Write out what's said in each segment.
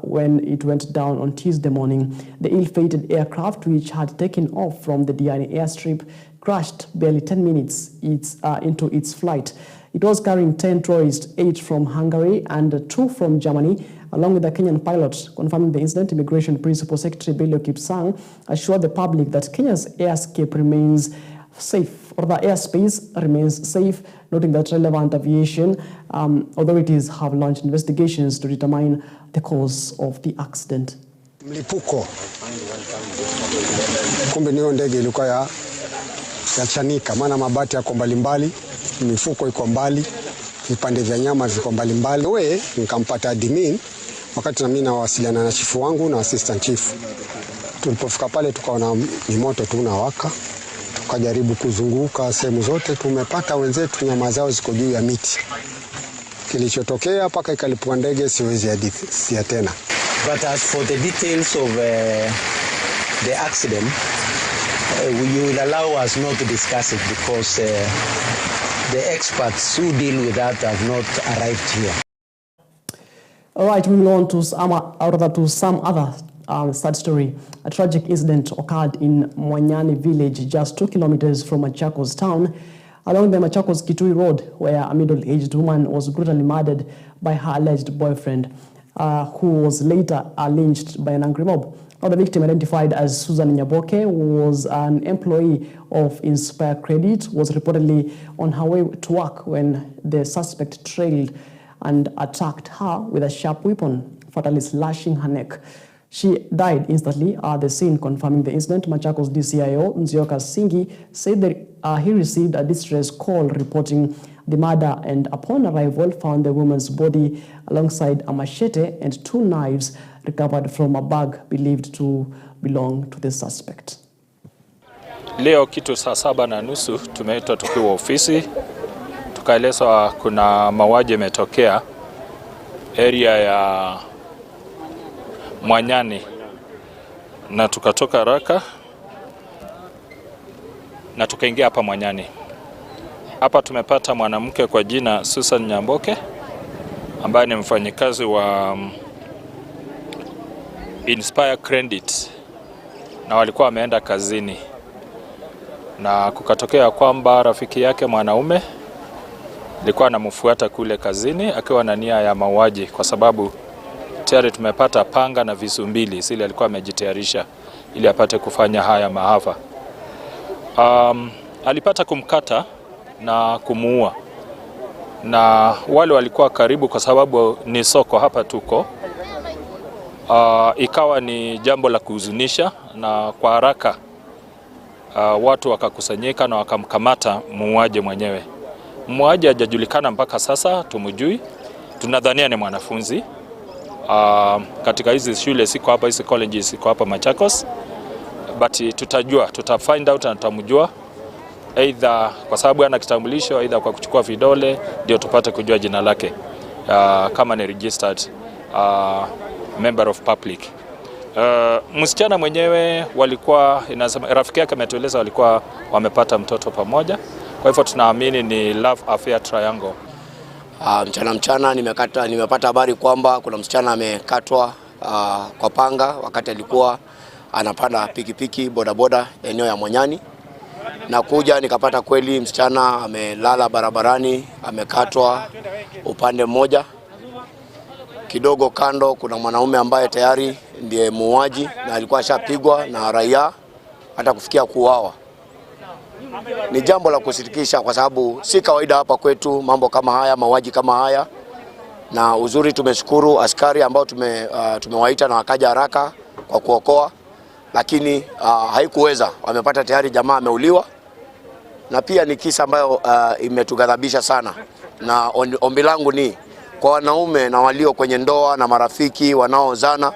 when it went down on Tuesday morning. The ill-fated aircraft, which had taken off from the Diani airstrip, crashed barely 10 minutes into its flight. It was carrying 10 tourists, 8 from Hungary and 2 from Germany, along with a Kenyan pilot. Confirming the incident, Immigration Principal Secretary Bello Kipsang assured the public that Kenya's airscape remains safe, or the airspace remains safe, noting that relevant aviation authorities have launched investigations to determine the cause of the accident. Mlipuko. Kumbe niyo ndege ilikuwa ya chanika, maana mabati yako mbalimbali, mifuko iko mbali, vipande vya nyama viko mbalimbali. Wewe nikampata admin wakati na mimi nawasiliana na chifu wangu na assistant chief. Tulipofika pale tukaona ni moto tu unawaka. Tukajaribu kuzunguka sehemu zote, tumepata wenzetu nyama zao ziko juu ya miti. Kilichotokea paka ikalipua ndege siwezi hadithi tena. But as for the details of the accident, you will allow us not to discuss it because the experts who deal with that have not arrived here. All right, moving on to some other sad story. A tragic incident occurred in Mwanyani village, just 2 kilometers from Machakos town, along the Machakos Kitui Road, where a middle-aged woman was brutally murdered by her alleged boyfriend, who was later lynched by an angry mob. Now, the victim, identified as Susan Nyaboke, who was an employee of Inspire Credit, was reportedly on her way to work when the suspect trailed and attacked her with a sharp weapon, fatally slashing her neck. She died instantly at the scene. Confirming the incident, Machakos DCIO Nzioka Singi said that he received a distress call reporting the murder, and upon arrival found the woman's body alongside a machete and 2 knives recovered from a bag believed to belong to the suspect. Leo kitu saa 7:30 tumeitwa tukiwa ofisi, tukaelezwa kuna mauaji yametokea area ya Mwanyani, na tukatoka haraka na tukaingia hapa Mwanyani. Hapa tumepata mwanamke kwa jina Susan Nyamboke ambaye ni mfanyikazi wa Inspire Credit, na walikuwa wameenda kazini, na kukatokea kwamba rafiki yake mwanaume alikuwa anamfuata kule kazini akiwa na nia ya mauaji, kwa sababu tayari tumepata panga na visu mbili zile alikuwa amejitayarisha ili apate kufanya haya maafa. Alipata kumkata na kumuua, na wale walikuwa karibu, kwa sababu ni soko hapa tuko, ikawa ni jambo la kuhuzunisha, na kwa haraka watu wakakusanyika na wakamkamata muuaji mwenyewe. Muuaji hajajulikana mpaka sasa, tumujui. Tunadhania ni mwanafunzi katika hizi shule siko hapa, hizi colleges siko hapa Machakos, but tutafind out na tutamjua, either kwa sababu ana kitambulisho, either kwa kuchukua vidole ndio tupate kujua jina lake, kama ni registered member of public. Msichana mwenyewe walikuwa, inasema rafiki yake ametueleza walikuwa wamepata mtoto pamoja, kwa hivyo tunaamini ni love affair triangle. Mchana nimepata habari kwamba kuna msichana amekatwa kwa panga wakati alikuwa anapanda pikipiki bodaboda eneo ya Mwanyani, na kuja nikapata kweli msichana amelala barabarani, amekatwa upande mmoja. Kidogo kando kuna mwanaume ambaye tayari ndiye muuaji na alikuwa ashapigwa na raia hata kufikia kuuawa. Ni jambo la kusitikisha kwa sababu si kawaida hapa kwetu mambo kama haya, mauaji kama haya, na uzuri tumeshukuru askari ambao tumewaita na wakaja haraka kwa kuokoa, lakini haikuweza. Wamepata tayari jamaa ameuliwa, na pia ni kisa ambayo imetughadhabisha sana, na ombi langu ni kwa wanaume na walio kwenye ndoa na marafiki wanaozana,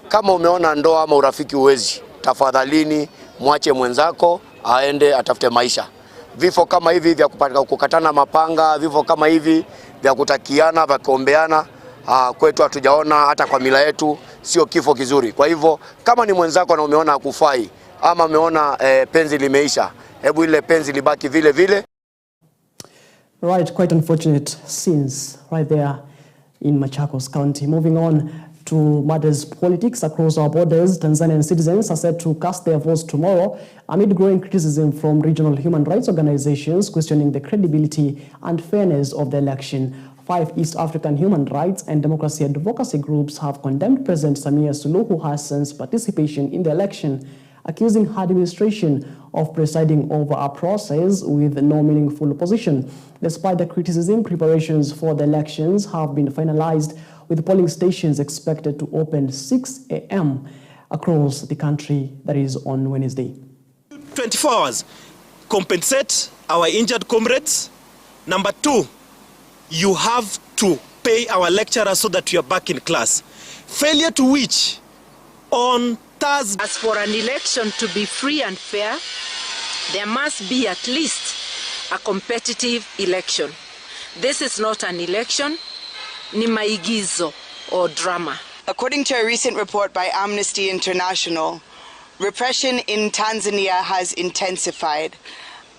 kama umeona ndoa ama urafiki uwezi, tafadhalini mwache mwenzako aende atafute maisha. Vifo kama hivi vya kukatana mapanga, vifo kama hivi vya kutakiana, vya kuombeana, kwetu hatujaona, hata kwa mila yetu sio kifo kizuri. Kwa hivyo kama ni mwenzako na umeona hakufai ama umeona penzi limeisha, hebu ile penzi libaki vile vile. Right, quite unfortunate scenes right there in Machakos County. Moving on, To matters politics across our borders, Tanzanian citizens are set to cast their votes tomorrow amid growing criticism from regional human rights organizations questioning the credibility and fairness of the election. 5 East African human rights and democracy advocacy groups have condemned President Samia Suluhu Hassan's participation in the election, accusing her administration of presiding over a process with no meaningful opposition. Despite the criticism, preparations for the elections have been finalized, with polling stations expected to open 6 a.m. across the country, that is on Wednesday. 24 hours, compensate our injured comrades. Number 2, you have to pay our lecturers so that you are back in class. Failure to which, on Thursday. As for an election to be free and fair, there must be at least a competitive election. This is not an election, ni maigizo or drama. According to a recent report by Amnesty International, repression in Tanzania has intensified.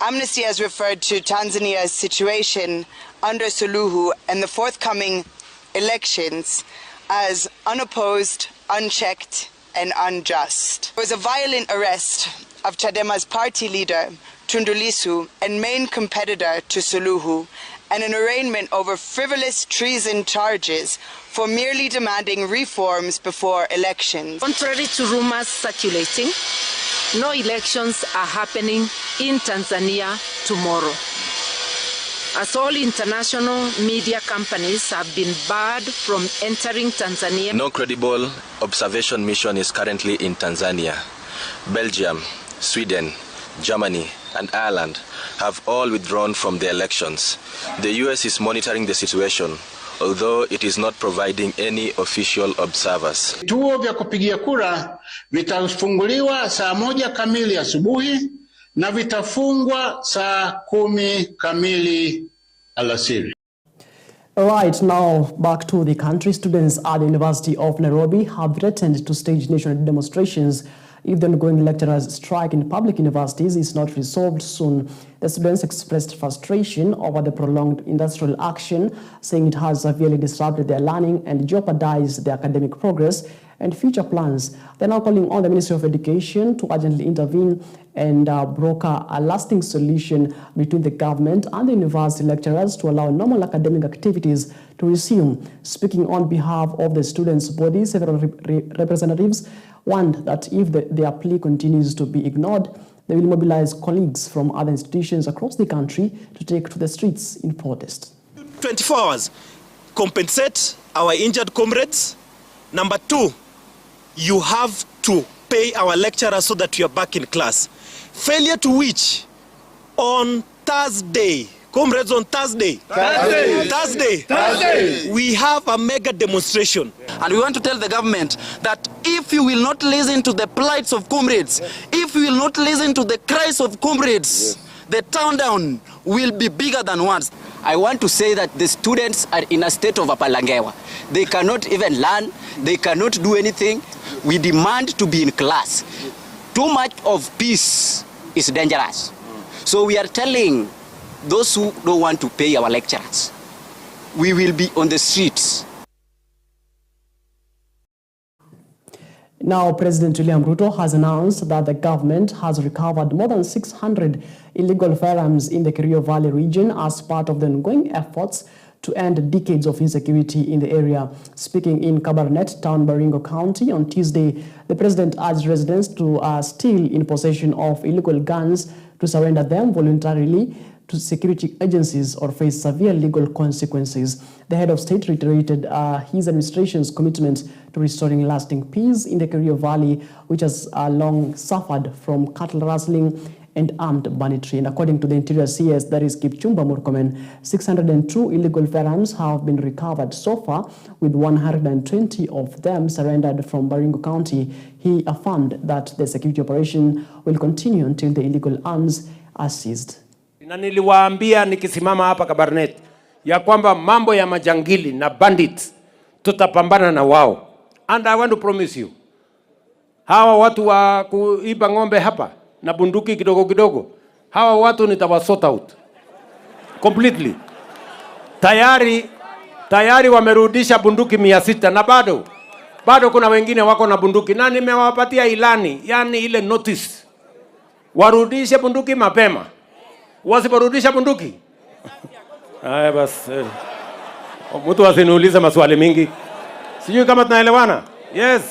Amnesty has referred to Tanzania's situation under Suluhu and the forthcoming elections as unopposed, unchecked, and unjust. There was a violent arrest of Chadema's party leader, Tundu Lissu, and main competitor to Suluhu, and an arraignment over frivolous treason charges for merely demanding reforms before elections. Contrary to rumors circulating, no elections are happening in Tanzania tomorrow, as all international media companies have been barred from entering Tanzania. No credible observation mission is currently in Tanzania. Belgium, Sweden, Germany, and Ireland have all withdrawn from the elections. The US is monitoring the situation, although it is not providing any official observers. Vituo vya kupigia kura vitafunguliwa saa 1 kamili asubuhi na vitafungwa saa 10 kamili alasiri. Right, now back to the country. Students at the University of Nairobi have threatened to stage national demonstrations if the ongoing lecturers' strike in public universities is not resolved soon. The students expressed frustration over the prolonged industrial action, saying it has severely disrupted their learning and jeopardized their academic progress and future plans. They're now calling on the Ministry of Education to urgently intervene and broker a lasting solution between the government and the university lecturers to allow normal academic activities to resume. Speaking on behalf of the students' body, several representatives warned that if their plea continues to be ignored, they will mobilize colleagues from other institutions across the country to take to the streets in protest. 24 hours, compensate our injured comrades. Number 2, you have to pay our lecturers so that you are back in class. Failure to which, on Thursday, comrades, on Thursday, we have a mega demonstration. And we want to tell the government that if you will not listen to the plights of comrades, if you will not listen to the cries of comrades, the down will be bigger than once. I want to say that the students are in a state of apalangewa. They cannot even learn, they cannot do anything. We demand to be in class. Too much of peace is dangerous. So we are telling those who don't want to pay our lecturers, we will be on the streets. Now, President William Ruto has announced that the government has recovered more than 600 illegal firearms in the Kerio Valley region as part of the ongoing efforts to end decades of insecurity in the area. Speaking in Kabarnet Town, Baringo County on Tuesday, the president urged residents to still in possession of illegal guns to surrender them voluntarily to security agencies or face severe legal consequences. The head of state reiterated his administration's commitment to restoring lasting peace in the Kerio Valley, which has long suffered from cattle rustling and armed banditry. And according to the Interior CS, that is Kipchumba Murkomen, 602 illegal firearms have been recovered so far, with 120 of them surrendered from Baringo County. He affirmed that the security operation will continue until the illegal arms are seized. Na niliwaambia nikisimama hapa Kabarnet ya kwamba mambo ya majangili na bandits tutapambana na wao. And I want to promise you, hawa watu wa kuiba ng'ombe hapa na bunduki kidogo kidogo, hawa watu nitawasort out completely. Tayari wamerudisha bunduki 600 na bado Bado kuna wengine wako na bunduki na nimewapatia ilani, yani ile notice. Warudishe bunduki mapema. Wasiporudisha bunduki. Haya basi. Mtu asiniulize maswali mingi. Sijui kama tunaelewana. Yes.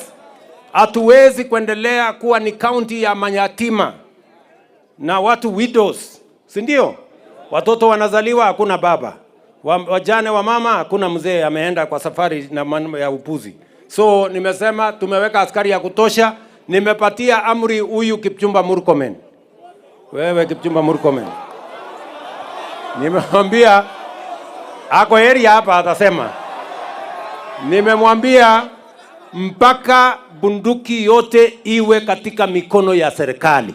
Hatuwezi kuendelea kuwa ni county ya mayatima na watu widows. Si ndio? Watoto wanazaliwa hakuna baba. Wajane wa mama hakuna mzee ameenda kwa safari na mambo ya upuzi. So nimesema tumeweka askari ya kutosha, nimepatia amri huyu Kipchumba Murkomen. Wewe Kipchumba Murkomen. Nimemwambia ako area hapa atasema. Nimemwambia mpaka bunduki yote iwe katika mikono ya serikali.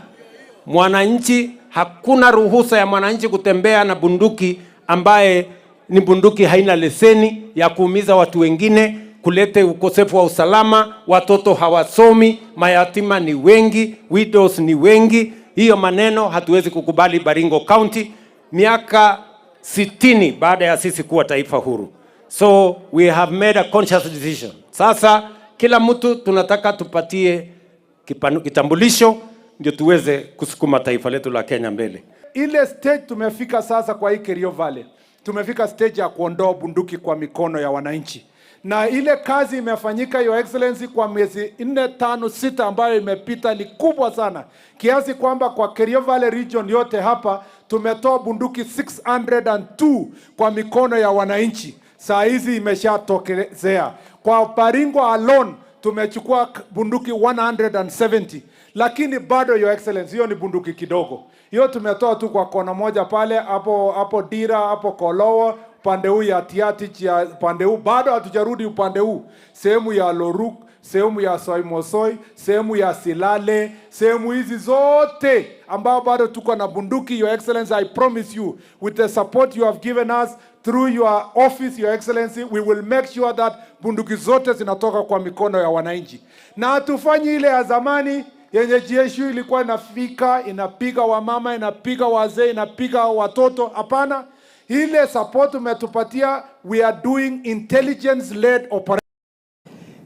Mwananchi, hakuna ruhusa ya mwananchi kutembea na bunduki ambaye ni bunduki haina leseni ya kuumiza watu wengine, kulete ukosefu wa usalama, watoto hawasomi, mayatima ni wengi, widows ni wengi. Hiyo maneno hatuwezi kukubali Baringo County miaka 60 baada ya sisi kuwa taifa huru. So we have made a conscious decision. Sasa kila mtu tunataka tupatie kitambulisho ndio tuweze kusukuma taifa letu la Kenya mbele. Ile stage tumefika sasa kwa hii Kerio Valley. Tumefika stage ya kuondoa bunduki kwa mikono ya wananchi. Na ile kazi imefanyika, Your Excellency, kwa miezi 4, 5, 6 ambayo imepita ni kubwa sana. Kiasi kwamba kwa Kerio Valley region yote hapa tumetoa bunduki 602 kwa mikono ya wananchi. Saa hizi imeshatokelezea. Kwa Baringo alone tumechukua bunduki 170. Lakini bado, Your Excellency, hiyo ni bunduki kidogo. Hiyo tumetoa tu kwa kona moja pale, hapo Dira, hapo Kolowo, upande huu ya Tiatich, ya upande huu. Bado hatujarudi upande huu. Sehemu ya Loruk, sehemu ya Soimosoi, sehemu ya Silale, sehemu hizi zote ambao bado tuko na bunduki. Your Excellency, I promise you, with the support you have given us through your office, Your Excellency, we will make sure that bunduki zote zinatoka kwa mikono ya wananchi. Na hatufanyi ile ya zamani yenye GSU ilikuwa inapiga wamama, inapiga wazee, inapiga watoto. Hapana, ile support umetupatia, we are doing intelligence-led operation.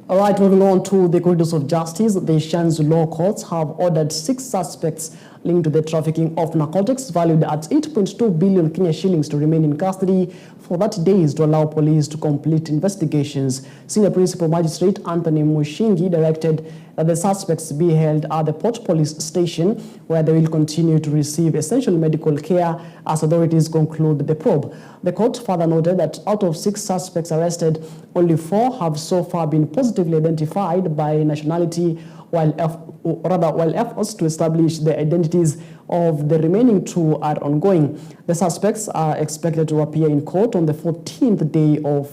All right, moving on to the corridors of justice. The Shanzu Law Courts have ordered 6 suspects linked to the trafficking of narcotics valued at 8.2 billion Kenya shillings to remain in custody for 30 days to allow police to complete investigations. Senior Principal Magistrate Anthony Mushingi directed that the suspects be held at the Port Police Station, where they will continue to receive essential medical care as authorities conclude the probe. The court further noted that out of 6 suspects arrested, only 4 have so far been positively identified by nationality, while efforts to establish the identities of the remaining 2 are ongoing. The suspects are expected to appear in court on the 14th day of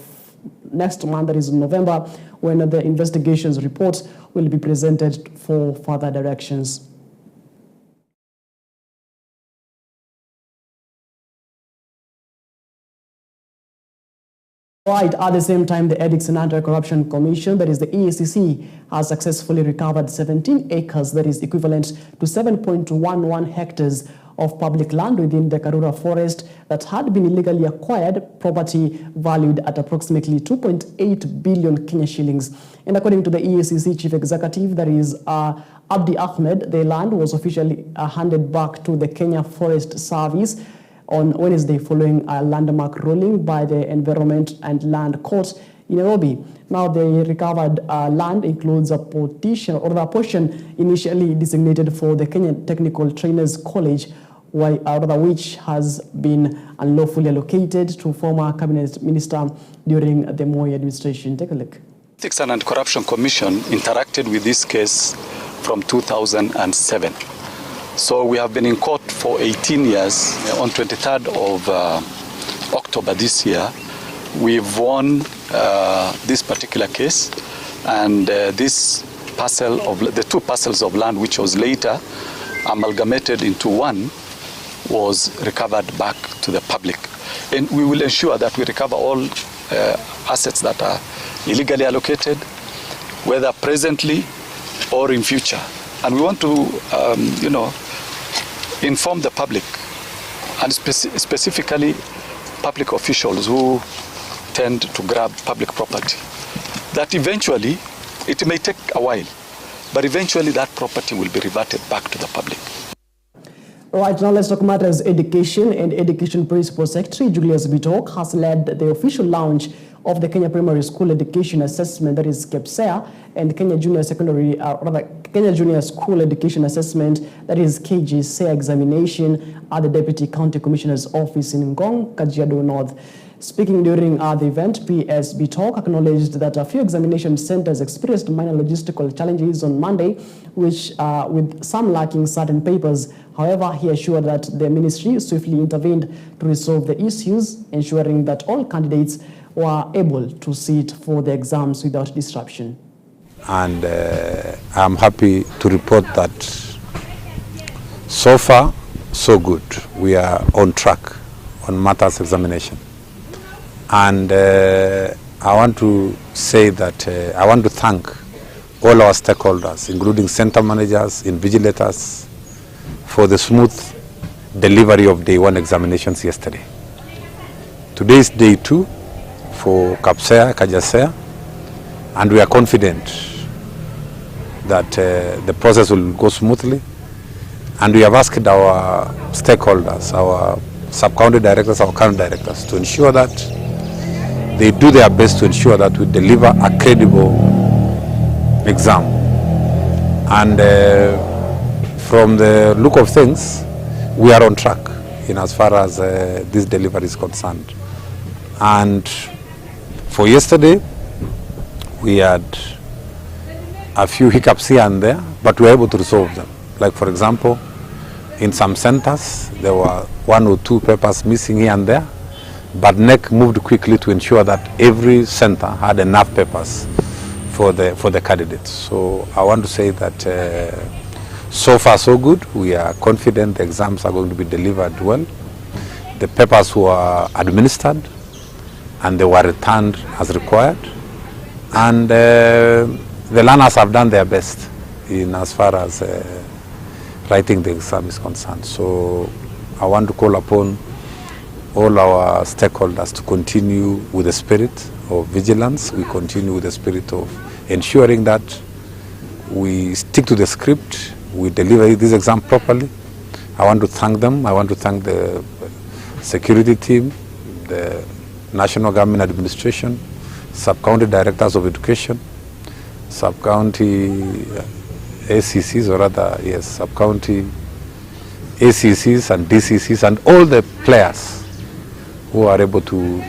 next month, that is November, when the investigations report will be presented for further directions. Right, at the same time, the Ethics and Anti-Corruption Commission, that is the EACC, has successfully recovered 17 acres, that is equivalent to 7.11 hectares of public land within the Karura forest that had been illegally acquired, property valued at approximately 2.8 billion Kenya shillings. And according to the EACC Chief Executive, that is Abdi Ahmed, the land was officially handed back to the Kenya Forest Service on Wednesday following a landmark ruling by the Environment and Land Court in Nairobi. Now, the recovered land includes a portion initially designated for the Kenyan Technical Trainers College, which has been unlawfully allocated to former cabinet minister during the Moi administration. Take a look. Ethics and Anti-Corruption Commission interacted with this case from 2007. So we have been in court for 18 years. On 23rd of October this year, we've won this particular case, and this parcel of the 2 parcels of land, which was later amalgamated into one, was recovered back to the public. And we will ensure that we recover all assets that are illegally allocated, whether presently or in future. And we want to, inform the public, and specifically public officials who tend to grab public property, that eventually It may take a while, but eventually that property will be reverted back to the public. All right, now let's talk matters education. And Education Principal Secretary Julius Bitok has led the official launch of the Kenya Primary School Education Assessment, that is KPSEA, and Kenya Junior Kenya Junior School Education Assessment, that is KJSEA examination at the Deputy County Commissioner's Office in Ngong, Kajiado North. Speaking during the event, PS Bitok acknowledged that a few examination centers experienced minor logistical challenges on Monday, which with some lacking certain papers. However, he assured that the ministry swiftly intervened to resolve the issues, ensuring that all candidates were able to sit for the exams without disruption. And I'm happy to report that so far, so good. We are on track on matters examination. And I want to say that I want to thank all our stakeholders, including center managers, invigilators, for the smooth delivery of day one examinations yesterday. Today is day 2 for KPSEA, KJSEA, and we are confident that the process will go smoothly. And we have asked our stakeholders, our sub-county directors, our county directors, to ensure that they do their best to ensure that we deliver a credible exam. And from the look of things, we are on track in as far as this delivery is concerned. And for yesterday, we had a few hiccups here and there, but we were able to resolve them. Like, for example, in some centers, there were 1 or 2 papers missing here and there, but NEC moved quickly to ensure that every center had enough papers for the candidates. So I want to say that so far so good. We are confident the exams are going to be delivered well. The papers were administered and they were returned as required. And the learners have done their best in as far as writing the exam is concerned. So I want to call upon all our stakeholders to continue with the spirit of vigilance. We continue with the spirit of ensuring that we stick to the script, we deliver this exam properly. I want to thank them. I want to thank the security team, the National Government Administration, sub-county directors of education, sub-county ACCs, or rather, yes, sub-county ACCs and DCCs, and all the players who are able to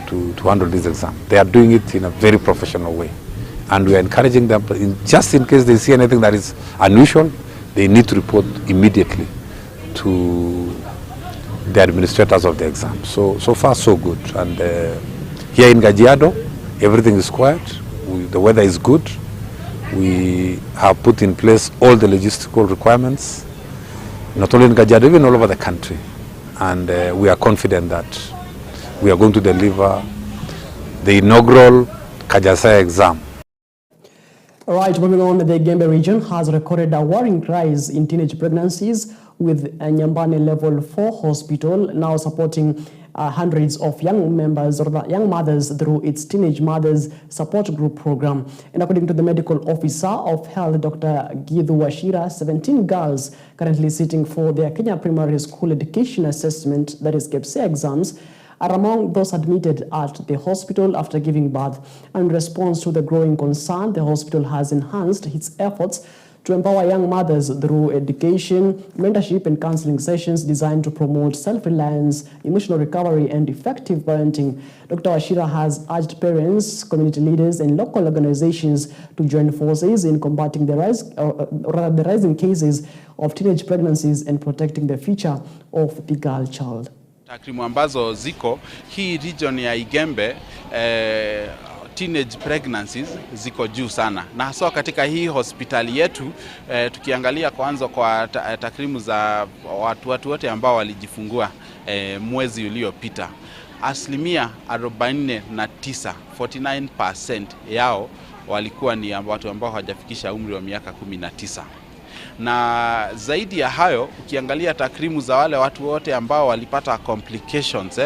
handle this exam. They are doing it in a very professional way. And we are encouraging them, just in case they see anything that is unusual, they need to report immediately to the administrators of the exam. So far, so good. And here in Kajiado, everything is quiet. The weather is good. We have put in place all the logistical requirements, not only in Kajiado, even all over the country. And we are confident that we are going to deliver the inaugural KJSEA exam. All right, moving on, the Gembe region has recorded a worrying rise in teenage pregnancies, with a Nyambane Level 4 hospital now supporting hundreds of young mothers through its Teenage Mothers Support Group program. And according to the medical officer of health, Dr. Githu Wachira, 17 girls currently sitting for their Kenya Primary School Education Assessment, that is KPSEA exams, are among those admitted at the hospital after giving birth. And in response to the growing concern, the hospital has enhanced its efforts to empower young mothers through education, mentorship, and counseling sessions designed to promote self-reliance, emotional recovery, and effective parenting. Dr. Wachira has urged parents, community leaders, and local organizations to join forces in combating the rising cases of teenage pregnancies and protecting the future of the girl child. Takrimu ambazo ziko hii region ya Igembe, teenage pregnancies ziko juu sana, na hasa katika hii hospitali yetu tukiangalia kwanza kwa takrimu za watu wote ambao walijifungua mwezi uliopita, asilimia 49, 49% yao walikuwa ni watu ambao hawajafikisha umri wa miaka 19. Na zaidi ya hayo, ukiangalia takrimu za wale watu wote ambao walipata complications,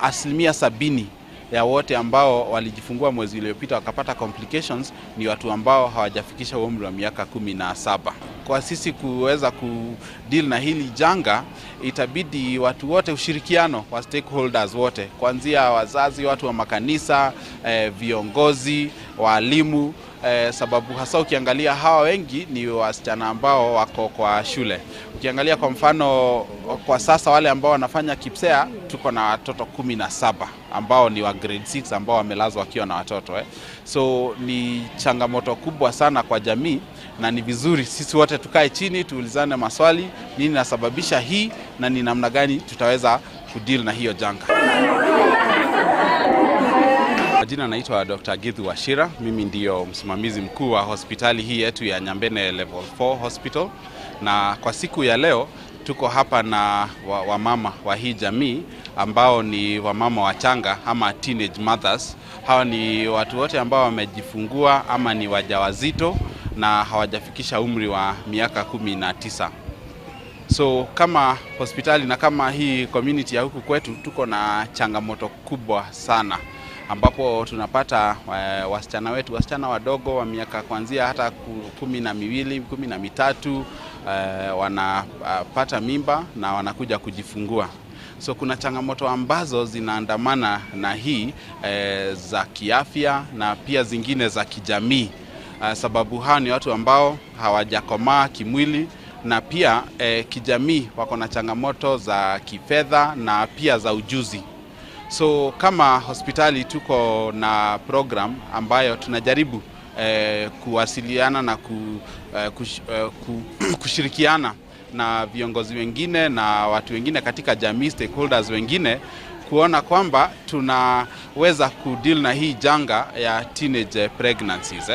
asilimia 70 ya wote ambao walijifungua mwezi uliopita wakapata complications ni watu ambao hawajafikisha umri wa miaka 17. Kwa sisi kuweza kudeal na hili janga, itabidi watu wote, ushirikiano wa stakeholders wote, kuanzia wazazi, watu wa makanisa, viongozi, walimu, sababu hasa ukiangalia hawa wengi ni wasichana ambao wako kwa shule. Ukiangalia kwa mfano kwa sasa wale ambao wanafanya KIPSEA, tuko na watoto 17 ambao ni wa grade 6 ambao wamelazwa wakiwa na watoto. So ni changamoto kubwa sana kwa jamii, na ni vizuri sisi wote tukae chini tuulizane maswali, nini nasababisha hii na ni namna gani tutaweza kudeal na hiyo janga. Majina naitwa Dr. Githu Wachira, mimi ndio msimamizi mkuu wa hospitali hii yetu ya Nyambene Level 4 Hospital, na kwa siku ya leo tuko hapa na wamama wa hii jamii ambao ni wamama wachanga ama teenage mothers. Hawa ni watu wote ambao wamejifungua ama ni wajawazito na hawajafikisha umri wa miaka 19. So kama hospitali na kama hii community ya huku kwetu tuko na changamoto kubwa sana, ambapo tunapata wasichana wetu, wasichana wadogo wa miaka kuanzia hata 12, 13 wanapata mimba na wanakuja kujifungua. So kuna changamoto ambazo zinaandamana na hii za kiafya na pia zingine za kijamii, sababu hao ni watu ambao hawajakomaa kimwili, na pia kijamii wako na changamoto za kifedha na pia za ujuzi. So kama hospitali tuko na program ambayo tunajaribu kuwasiliana na kushirikiana na viongozi wengine na watu wengine katika jamii, stakeholders wengine, kuona kwamba tunaweza kudeal na hii janga ya teenage pregnancies.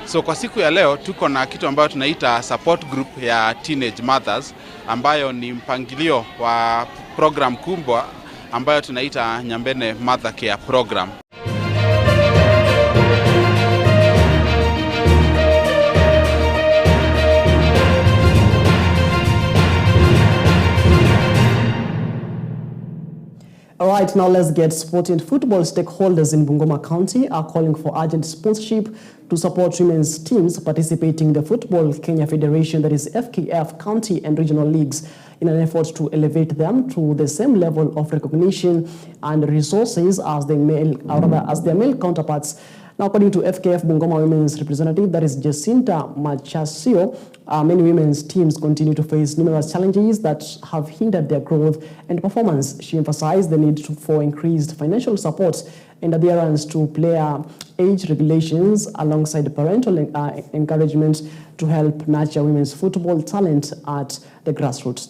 So kwa siku ya leo tuko na kitu ambayo tunaita support group ya teenage mothers, ambayo ni mpangilio wa program kubwa ambayo tunaita Nyambene Mother Care Program. All right, now let's get sporting. Football stakeholders in Bungoma County are calling for urgent sponsorship to support women's teams participating in the Football Kenya Federation, that is FKF, county and regional leagues, in an effort to elevate them to the same level of recognition and resources as their male counterparts. Now, according to FKF Bungoma Women's representative, that is Jacinta Macharia, many women's teams continue to face numerous challenges that have hindered their growth and performance. She emphasized the need for increased financial support and adherence to player age regulations alongside parental encouragement to help nurture women's football talent at the grassroots.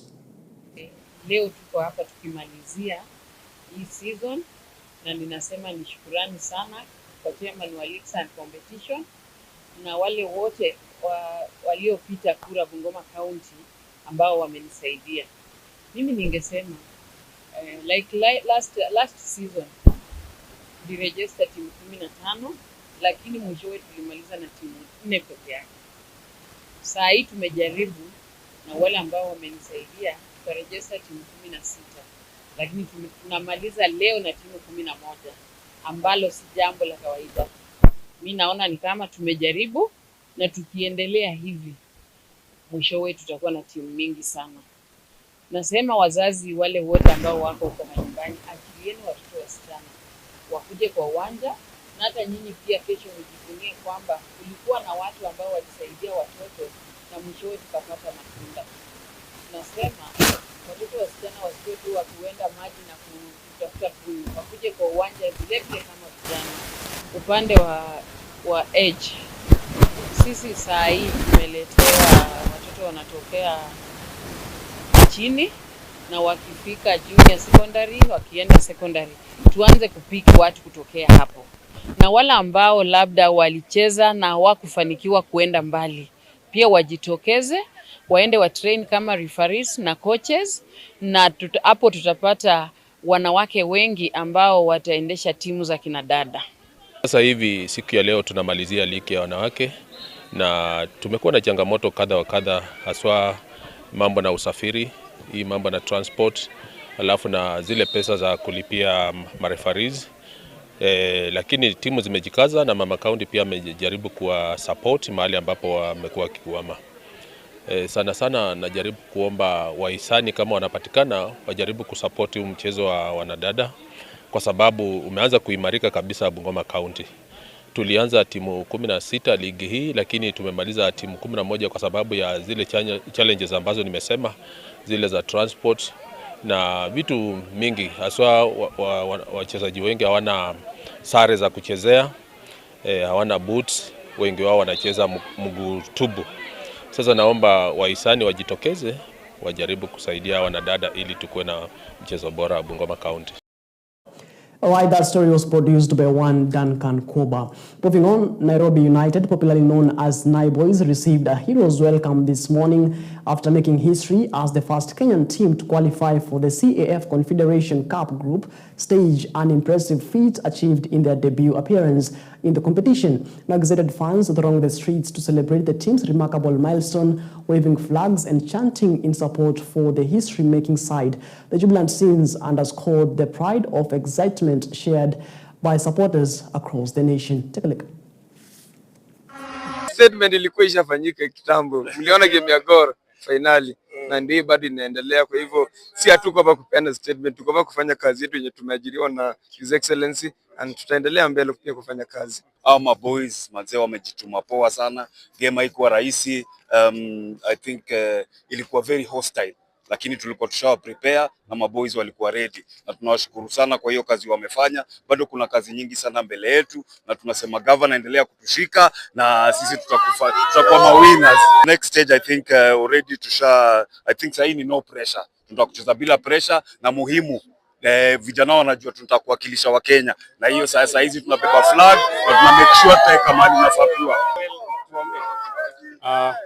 Leo tuko hapa tukimalizia hii season, na ninasema ni shukrani sana kwa chairman wa Leagues and Competition na wale wote waliopita kura Bungoma County ambao wamenisaidia. Mimi ningesema last season tuliregister timu 15, lakini mwishowe tulimaliza na timu 4 pekee yake. Saa hii tumejaribu na wale ambao wamenisaidia tukaregister timu 16, lakini tunamaliza leo na timu 11, ambalo si jambo la kawaida. Mimi naona ni kama tumejaribu, na tukiendelea hivi mwisho wetu tutakuwa na timu mingi sana. Nasema wazazi wale wote ambao wako huko nyumbani, akilieni watoto wasichana wakuje kwa uwanja, na hata nyinyi pia kesho mjivunie kwamba kulikuwa na watu ambao walisaidia watoto na mwisho wetu tukapata matunda. Nasema watoto wasichana wasiwe tu wakienda maji na kutafuta kuni, wakuje kwa uwanja vile kama vijana. Upande wa age, sisi saa hii tumeletewa watoto wanatokea chini, na wakifika junior secondary, wakienda secondary, tuanze kupiki watu kutokea hapo. Na wala ambao labda walicheza na hawakufanikiwa kuenda mbali, pia wajitokeze, waende wa train kama referees na coaches, na hapo tutapata wanawake wengi ambao wataendesha timu za kinadada. Sasa hivi siku ya leo tunamalizia ligi ya wanawake, na tumekuwa na changamoto kadha wa kadha, haswa mambo na usafiri, hii mambo na transport, alafu na zile pesa za kulipia mareferees. Lakini timu zimejikaza na Mama County pia amejaribu kuwa support mahali ambapo wamekuwa kikwama. Sana sana najaribu kuomba wahisani kama wanapatikana wajaribu kusupport huu mchezo wa wanadada kwa sababu umeanza kuimarika kabisa Bungoma County. Tulianza timu 16 ligi hii lakini tumemaliza timu 11 kwa sababu ya zile challenges ambazo nimesema, zile za transport na vitu mingi. Haswa wachezaji wengi hawana sare za kuchezea, hawana boots, wengi wao wanacheza mguu tubu. Sasa naomba wahisani wajitokeze wajaribu kusaidia wanadada ili tukue na mchezo bora Bungoma County. Alright, that story was produced by one Duncan Koba. Moving on, Nairobi United, popularly known as Naiboys, received a hero's welcome this morning after making history as the first Kenyan team to qualify for the CAF Confederation Cup group stage, an impressive feat achieved in their debut appearance in the competition. Now excited fans thronged the streets to celebrate the team's remarkable milestone, waving flags and chanting in support for the history-making side. The jubilant scenes underscored the pride of excitement shared by supporters across the nation. Take a look. Statement ilikuwa ishafanyika kitambo. Mliona game ya Gor finali na ndio bado inaendelea, kwa hivyo si hatuko hapa kupeana statement, tuko hapa kufanya kazi yetu yenye tumeajiriwa na His Excellency and tutaendelea mbele pia kufanya kazi. Our boys mazee wamejituma poa sana. Game haikuwa rahisi. I think ilikuwa very hostile, lakini tulikuwa tushawa prepare na maboys walikuwa ready, na tunawashukuru sana kwa hiyo kazi wamefanya. Bado kuna kazi nyingi sana mbele yetu na tunasema governor endelea kutushika na sisi tutakuwa mawinners. Next stage I think already I think sasa ni no pressure, tunataka kucheza bila pressure na muhimu vijana wanajua tunataka kuwakilisha wa Kenya, na hiyo sasa hizi tunabeba flag na tuna make sure tutaweka mahali nafaa kuwa.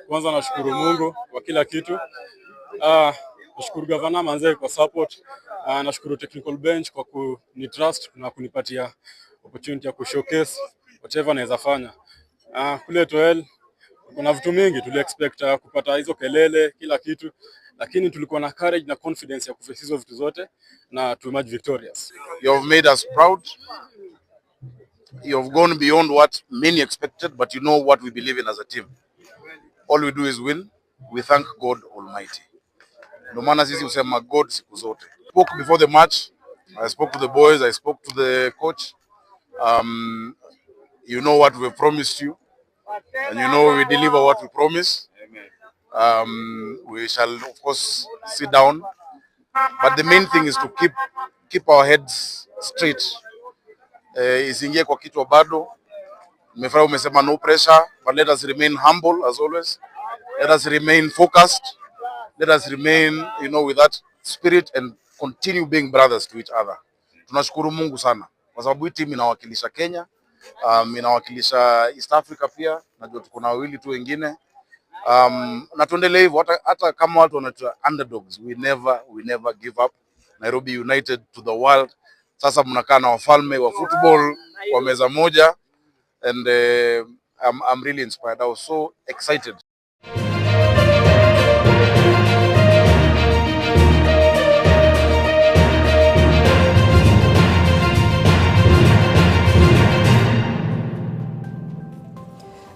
Kwanza nashukuru Mungu kwa kila kitu. Nashukuru governor manze kwa support. Nashukuru technical bench kwa kunitrust na kunipatia opportunity ya kushowcase whatever naweza fanya. Kule Toel kuna vitu mingi tuli expect kupata hizo kelele kila kitu, lakini tulikuwa na courage na confidence ya kuface hizo vitu zote na to emerge victorious. You have made us proud. You have gone beyond what many expected, but you know what we believe in as a team. All we do is win. We thank God Almighty. No maana sisi usema God siku zote. Spoke before the match. I spoke to the boys. I spoke to the coach. You know what we promised you, and you know we deliver what we promise. We shall of course sit down, but the main thing is to keep our heads straight. Isingie kwa kichwa bado. Nimefurahi umesema no pressure, but let us remain humble as always. Let us remain focused. Let us remain, with that spirit and continue being brothers to each other. Tunashukuru Mungu sana kwa sababu hii team inawakilisha Kenya, inawakilisha East Africa pia. Najua tuko na wawili tu wengine. Na tuendelee hivyo hata kama watu wanaitwa underdogs, we never give up. Nairobi United to the world. Sasa mnakaa na wafalme wa football kwa meza moja, and I'm really inspired. I was so excited.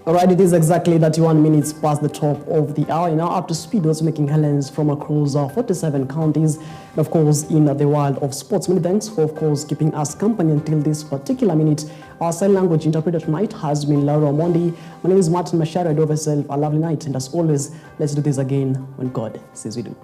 Alright, it is exactly 31 minutes past the top of the hour. Now up to speed, those making headlines from across 47 counties, and of course in the world of sports. Many thanks for, of course, keeping us company until this particular minute. Our sign language interpreter tonight has been Laura Mondi. My name is Martin Macharia. I do have yourself a lovely night, and as always, let's do this again when God says we do.